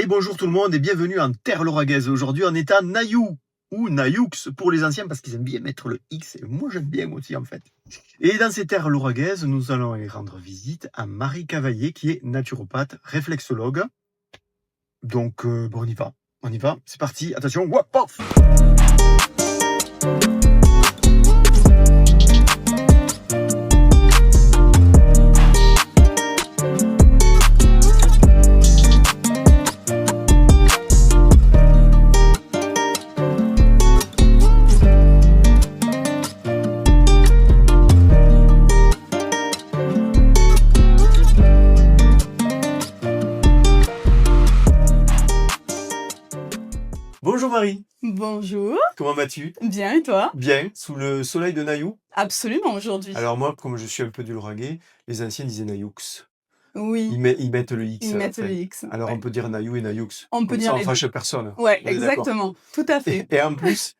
Et bonjour tout le monde et bienvenue en terre lauragaise. Aujourd'hui on est à Nayou ou Nayoux pour les anciens parce qu'ils aiment bien mettre le X et moi j'aime bien aussi en fait. Et dans ces terres lauragaises, nous allons aller rendre visite à Marie Cavaillé qui est naturopathe, réflexologue. Donc bon, on y va, c'est parti, attention, wop, pof. Bonjour Marie. Bonjour. Comment vas-tu? Bien, et toi? Bien, sous le soleil de Nayou. Absolument, aujourd'hui. Alors moi, comme je suis un peu du Lauragais, les anciens disaient Nayoux. Oui. Ils mettent le X. Ils mettent le X. Alors ouais. on peut dire Nayou et Nayoux. On peut dire ça, on les fâche deux. personne. Ouais, On est d'accord. exactement. Tout à fait. Et en plus,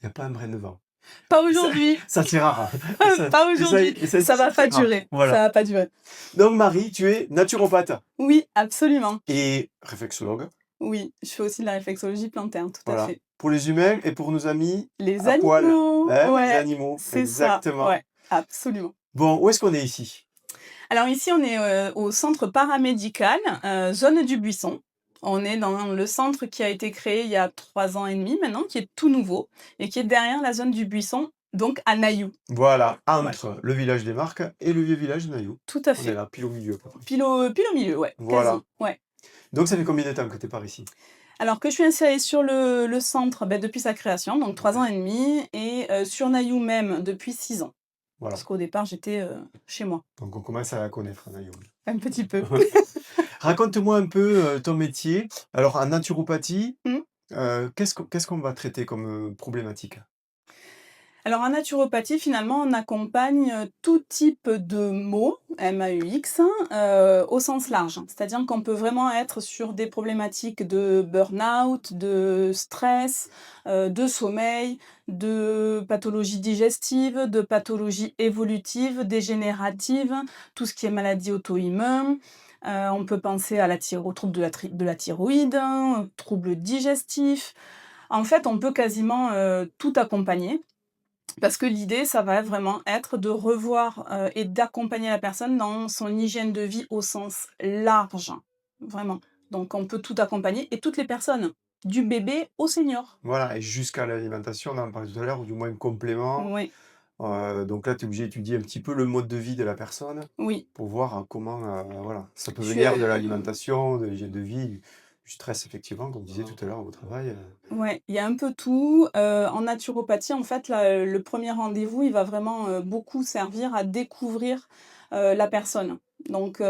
il n'y a pas un brin de vent. Pas aujourd'hui. Ça c'est rare. Pas aujourd'hui. Ça va pas durer. Voilà. Ça va pas durer. Donc Marie, tu es naturopathe Oui, absolument. et réflexologue. Oui, je fais aussi de la réflexologie plantaire, tout à fait. Pour les humains et pour nos amis Les à poil. animaux. Ouais, les animaux. c'est Exactement. ça. Ouais, absolument. Bon, où est-ce qu'on est ici? Alors ici, on est au centre paramédical, zone du Buisson. On est dans le centre qui a été créé il y a 3 ans et demi maintenant, qui est tout nouveau et qui est derrière la zone du Buisson, donc à Nayou. Voilà, entre le village des Marques et le vieux village de Nayou. Tout à On est fait. là, pile au milieu. Pile au milieu, ouais. Voilà. Quasi, ouais. Donc ça fait combien de temps que tu es par ici? Alors que je suis installée sur le centre depuis sa création, donc 3 ans et demi, et sur Nayou même depuis 6 ans. Voilà. Parce qu'au départ, j'étais chez moi. Donc on commence à la connaître, Nayou. Un petit peu. Raconte-moi un peu ton métier. Alors en naturopathie, qu'est-ce qu'on va traiter comme problématique? Alors en naturopathie, finalement, on accompagne tout type de maux, MAUX, au sens large. C'est-à-dire qu'on peut vraiment être sur des problématiques de burn-out, de stress, de sommeil, de pathologies digestives, de pathologies évolutives, dégénératives, tout ce qui est maladie auto-immune. On peut penser aux troubles de la thyroïde, troubles digestifs. En fait, on peut quasiment tout accompagner. Parce que l'idée, ça va vraiment être de revoir et d'accompagner la personne dans son hygiène de vie au sens large, vraiment. Donc on peut tout accompagner et toutes les personnes, du bébé au senior. Voilà, et jusqu'à l'alimentation, on en parlait tout à l'heure, ou du moins un complément. Oui, Donc là, tu es obligé d'étudier un petit peu le mode de vie de la personne oui. pour voir comment voilà. Ça peut venir de l'alimentation, de l'hygiène de vie, du stress, effectivement, comme tu disais tout à l'heure au travail. Ouais, il y a un peu tout. En naturopathie, en fait, le premier rendez-vous, il va vraiment beaucoup servir à découvrir la personne. Donc,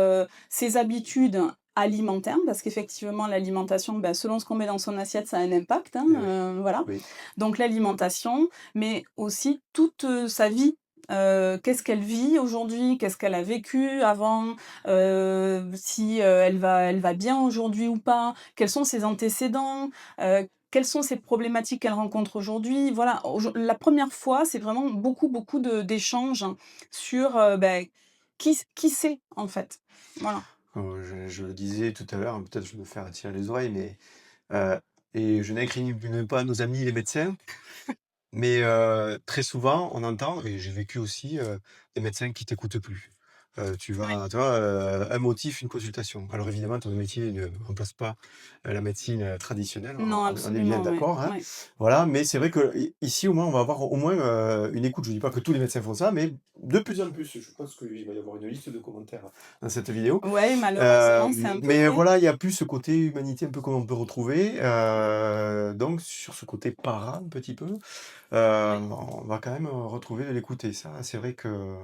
ses habitudes alimentaires, parce qu'effectivement, l'alimentation, selon ce qu'on met dans son assiette, ça a un impact, hein, voilà. Oui. Donc l'alimentation, mais aussi toute sa vie. Qu'est-ce qu'elle vit aujourd'hui? Qu'est-ce qu'elle a vécu avant? Si elle va bien aujourd'hui ou pas? Quels sont ses antécédents? Quelles sont ces problématiques qu'elle rencontre aujourd'hui? Voilà, la première fois, c'est vraiment beaucoup d'échanges sur qui c'est en fait. Voilà. Je le disais tout à l'heure, peut-être je vais me faire attirer les oreilles, mais et je n'incrimine pas nos amis les médecins, mais très souvent on entend, et j'ai vécu aussi des médecins qui t'écoutent plus. Tu vois, un motif, une consultation. Alors évidemment, ton métier ne remplace pas la médecine traditionnelle, Non, on est bien absolument, ouais, d'accord, hein. ouais. Voilà, mais c'est vrai que ici au moins on va avoir au moins une écoute. Je dis pas que tous les médecins font ça, mais de plus en plus. Je pense qu'il va y avoir une liste de commentaires dans cette vidéo. Ouais, malheureusement, c'est un peu Mais vrai. voilà, il y a plus ce côté humanité un peu comme on peut retrouver. Donc sur ce côté para un petit peu, on va quand même retrouver de l'écouter. Ça, c'est vrai que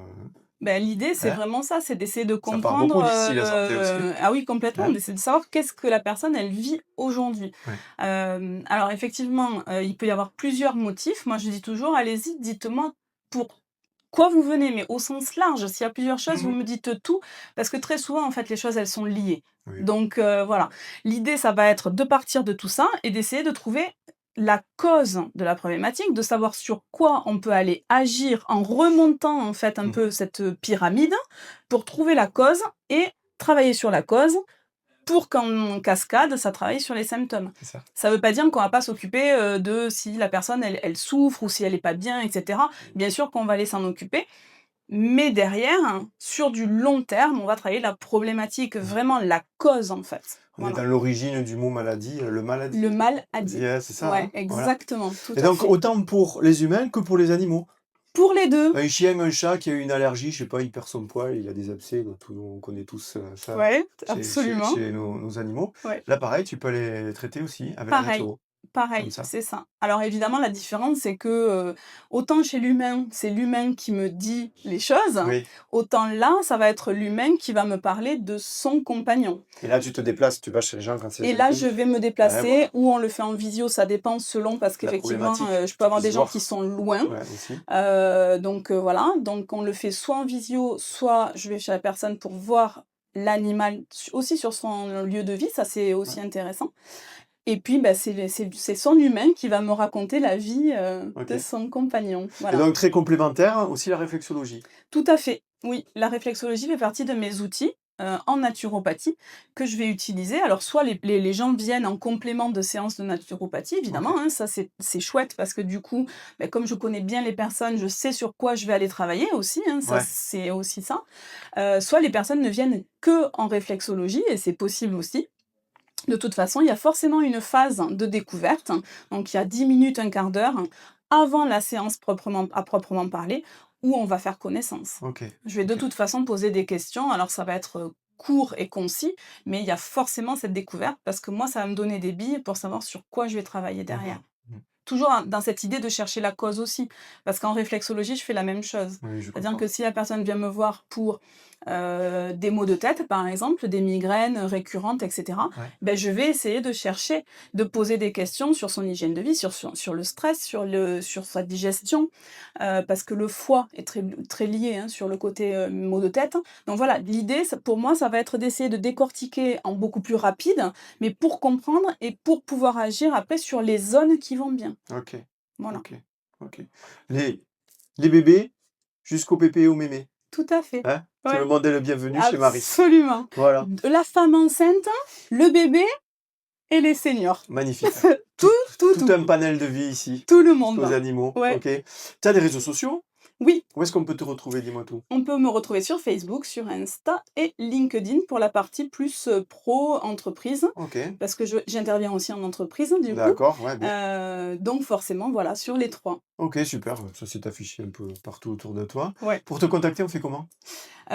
L'idée, c'est hein, vraiment ça, c'est d'essayer de ça part beaucoup comprendre, d'ici la santé aussi. ah oui, complètement, Hein. d'essayer de savoir qu'est-ce que la personne, elle vit aujourd'hui. Ouais. Alors effectivement, il peut y avoir plusieurs motifs. Moi, je dis toujours: «Allez-y, dites-moi pourquoi vous venez», mais au sens large. S'il y a plusieurs choses, vous me dites tout, parce que très souvent, en fait, les choses, elles sont liées. Oui. Donc voilà. L'idée, ça va être de partir de tout ça et d'essayer de trouver la cause de la problématique, de savoir sur quoi on peut aller agir en remontant en fait un peu cette pyramide pour trouver la cause et travailler sur la cause pour qu'en cascade, ça travaille sur les symptômes. C'est ça. Ça ne veut pas dire qu'on ne va pas s'occuper de si la personne, elle souffre ou si elle n'est pas bien, etc. Bien sûr qu'on va aller s'en occuper. Mais derrière, sur du long terme, on va travailler la problématique, vraiment la cause en fait. On est dans l'origine du mot maladie, le maladie. Le mal a dit. Yeah, c'est ça. Ouais, hein, exactement. voilà. Tout Et à donc, fait. autant pour les humains que pour les animaux. Pour les deux. Un chien, un chat qui a une allergie, je sais pas, il perd son poil, il a des abcès, on connaît tous ça Ouais, absolument. chez nos animaux. Ouais. Là, pareil, tu peux les traiter aussi avec la naturo. Pareil, c'est ça. Alors évidemment, la différence, c'est que autant chez l'humain, c'est l'humain qui me dit les choses, Oui. autant là, ça va être l'humain qui va me parler de son compagnon. Et là, tu te déplaces, tu vas chez les gens quand c'est... Et là, je vais me déplacer, Ouais, voilà. ou on le fait en visio, ça dépend selon, parce qu'effectivement, je peux avoir des gens qui sont loin. Ouais, aussi. Donc voilà, donc on le fait soit en visio, soit je vais chez la personne pour voir l'animal aussi sur son lieu de vie, ça c'est aussi intéressant. Et puis, c'est son humain qui va me raconter la vie de son compagnon. Voilà. Et donc, très complémentaire, aussi la réflexologie. Tout à fait, oui. La réflexologie fait partie de mes outils en naturopathie que je vais utiliser. Alors, soit les gens viennent en complément de séances de naturopathie, évidemment. Hein, ça, c'est chouette parce que du coup, comme je connais bien les personnes, je sais sur quoi je vais aller travailler aussi. Hein, ça, c'est aussi ça. Soit les personnes ne viennent que en réflexologie et c'est possible aussi. De toute façon, il y a forcément une phase de découverte, donc il y a 10 minutes, un quart d'heure, avant la séance à proprement parler, où on va faire connaissance. Je vais de toute façon poser des questions, alors ça va être court et concis, mais il y a forcément cette découverte, parce que moi, ça va me donner des billes pour savoir sur quoi je vais travailler derrière. Toujours dans cette idée de chercher la cause aussi, parce qu'en réflexologie, je fais la même chose. C'est-à-dire que si la personne vient me voir pour des maux de tête, par exemple, des migraines récurrentes, etc., je vais essayer de chercher, de poser des questions sur son hygiène de vie, sur le stress, sur sa digestion, parce que le foie est très lié sur le côté maux de tête. Donc voilà, l'idée, pour moi, ça va être d'essayer de décortiquer en beaucoup plus rapide, mais pour comprendre et pour pouvoir agir après sur les zones qui vont bien. Voilà. Les bébés jusqu'au pépé et au mémé. Tout à fait. Hein, c'est le modèle bienvenu chez Marie. Absolument. Voilà. La femme enceinte, le bébé et les seniors. Magnifique. tout un panel de vie ici. Tout le monde. Aux animaux. Ouais. Tu as des réseaux sociaux? Oui. Où est-ce qu'on peut te retrouver? Dis-moi tout. On peut me retrouver sur Facebook, sur Insta et LinkedIn pour la partie plus pro-entreprise. Parce que j'interviens aussi en entreprise, du coup. D'accord, ouais, bien. Donc forcément, voilà, sur les trois. Ok, super. Ça s'est affiché un peu partout autour de toi. Ouais. Pour te contacter, on fait comment?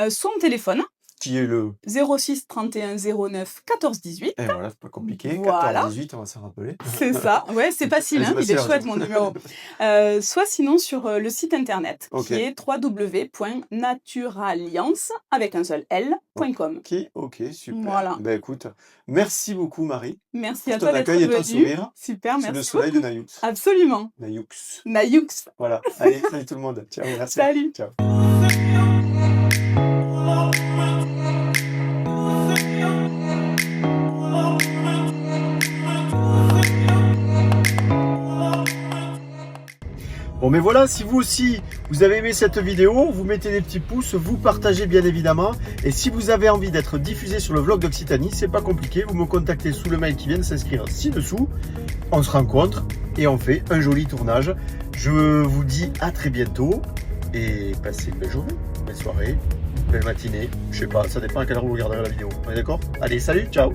Soit en téléphone. Qui est le 06 31 09 14 18. Et voilà, c'est pas compliqué. Voilà. 14 18, on va s'en rappeler. C'est ça. Ouais, c'est facile, il est chouette mon numéro. Soit sinon sur le site internet qui est www.naturalliance avec un seul L.com. Ok, super. Voilà. Ben écoute, merci beaucoup Marie. Merci à toi d'être accueil et ton venue. sourire. Super, merci. Sous le soleil de Nayoux. Absolument. Nayoux. Voilà. Allez, salut tout le monde. Ciao, merci. Salut. Ciao. Bon, mais voilà, si vous aussi, vous avez aimé cette vidéo, vous mettez des petits pouces, vous partagez bien évidemment. Et si vous avez envie d'être diffusé sur le vlog d'Occitanie, c'est pas compliqué, vous me contactez sous le mail qui vient de s'inscrire ci-dessous. On se rencontre et on fait un joli tournage. Je vous dis à très bientôt et passez une belle journée, une belle soirée, une belle matinée. Je sais pas, ça dépend à quelle heure vous regarderez la vidéo. On est d'accord? Allez, salut, ciao!